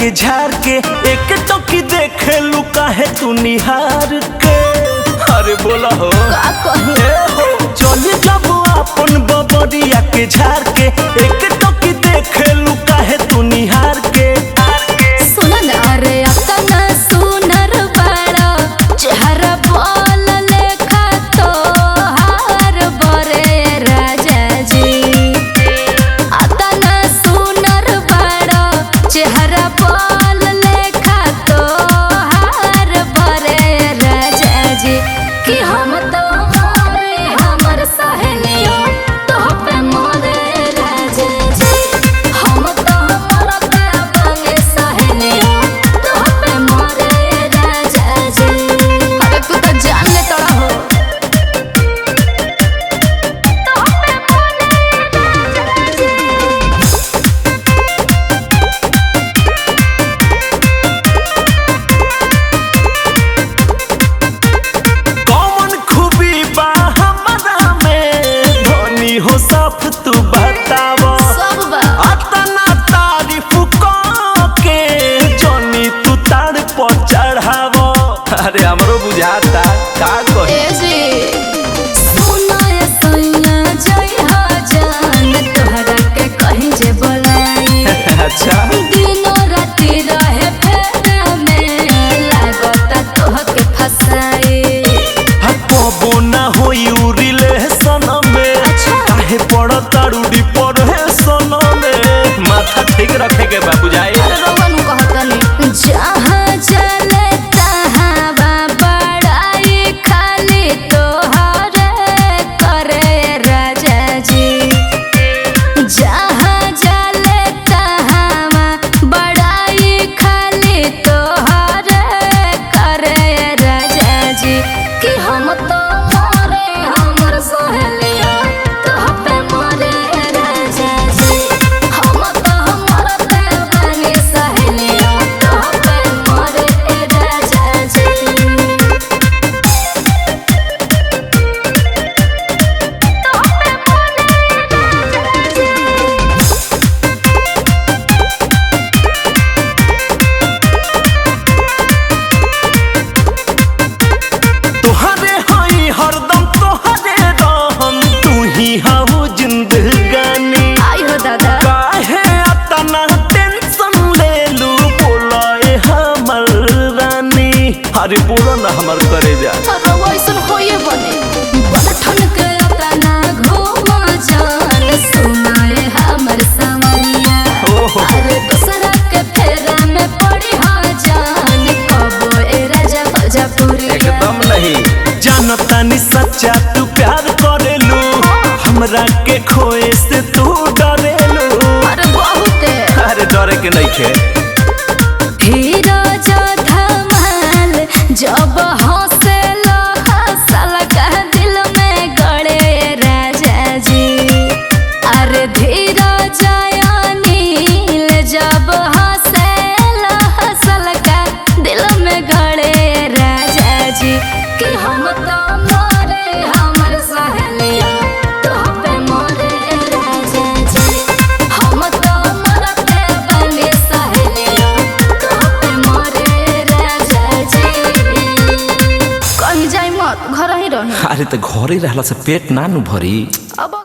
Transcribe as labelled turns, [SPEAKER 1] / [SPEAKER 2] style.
[SPEAKER 1] के झाड़ के एक टोकी देखे लू काहे तू निहार के। अरे बोला हो चली जब अपन बबरिया के झाड़ के एक टोकी देखे लू काहे तू निहार के।
[SPEAKER 2] सुना ना रे अपना सुनर बड़ा चेहरा बोल लेखा तो हार बरे राजा जी। अपना सुनर बड़ा चेहरा बोल लेखा तो हार बरे राजा जी। कि हम तो मोरे हमर सहेलियों तो पे मोरे राजा जी। हम तो मोरे अपने सहेलियों तो पे मोरे राजा जी। अरे तू तो जान ले तोड़ा हो तो पे मोरे राजा जी।
[SPEAKER 1] कौन खूबी बा हमरा में धनी हो साफ तू बतावा।
[SPEAKER 2] सब बा
[SPEAKER 1] अतना तारीफ के जनी तू तार पर चढ़ावा। अरे हमरो बुझाता का कहे
[SPEAKER 2] ए जी सुना ये सैया जय हो जान तोहरा के कहीं जे बोलाई।
[SPEAKER 1] अच्छा
[SPEAKER 2] दिनों राती रहे फेरा में लागता तोहके फसाई।
[SPEAKER 1] कबो ना होई उ रिलेशन में
[SPEAKER 2] अच्छा।
[SPEAKER 1] काहे पड़ तारूडी पर है सन में। माथा ठीक रखे के बा बुझाई।
[SPEAKER 2] अरे रोवन कहतनी जहाँ चले तहाँ बड़ाई खाली तोहरे करे राजा जी। जहाँ चले तहाँ बड़ाई खाली तोहरे करे राजा जी। कि हम तो मोरे हमर सहेलिया तो पे मोरे राजा जी। हम तो मोरे अपने सहेलिया तो पे मोरे राजा जी। तो पे
[SPEAKER 1] तोहरे हई हरदम तोहरे रहम तू ही हऊ जिंदगानी।
[SPEAKER 2] आई हो दादा
[SPEAKER 1] काहे अतना टेंशन लेलू बोलाए हमर रानी। अरे बोलो ना हमर करे जा
[SPEAKER 2] वैसन होए बने बड़ठन के अपना घूमा जान सुनाए हमर समरिया।
[SPEAKER 1] ओहो।
[SPEAKER 2] अरे दूसरा के फेरा में पड़ी हा जान कबो ए राजा भोजपुरिया।
[SPEAKER 1] एकदम नहीं जानता नी सच्चा तू प्यार करेलू हमरा के खोए से तू डरेलू।
[SPEAKER 2] अरे बहुते
[SPEAKER 1] अरे डरे के नहीं खे
[SPEAKER 2] हीरो जो धमाल जब हौसला हसल का दिल में गड़े राजा जी। अरे धीरो जयानील जब हौसला हसल का दिल में गड़े राजा जी। कि हम तो मोरे हमर सहेलिया तो पे मोरे राजा जी। हम तो मोरे अपने सहेलिया तो पे मोरे राजा जी। कहीं जाई मत घर ही रही।
[SPEAKER 1] अरे तो घरे रहला से पेट ना नु भरी।
[SPEAKER 2] अब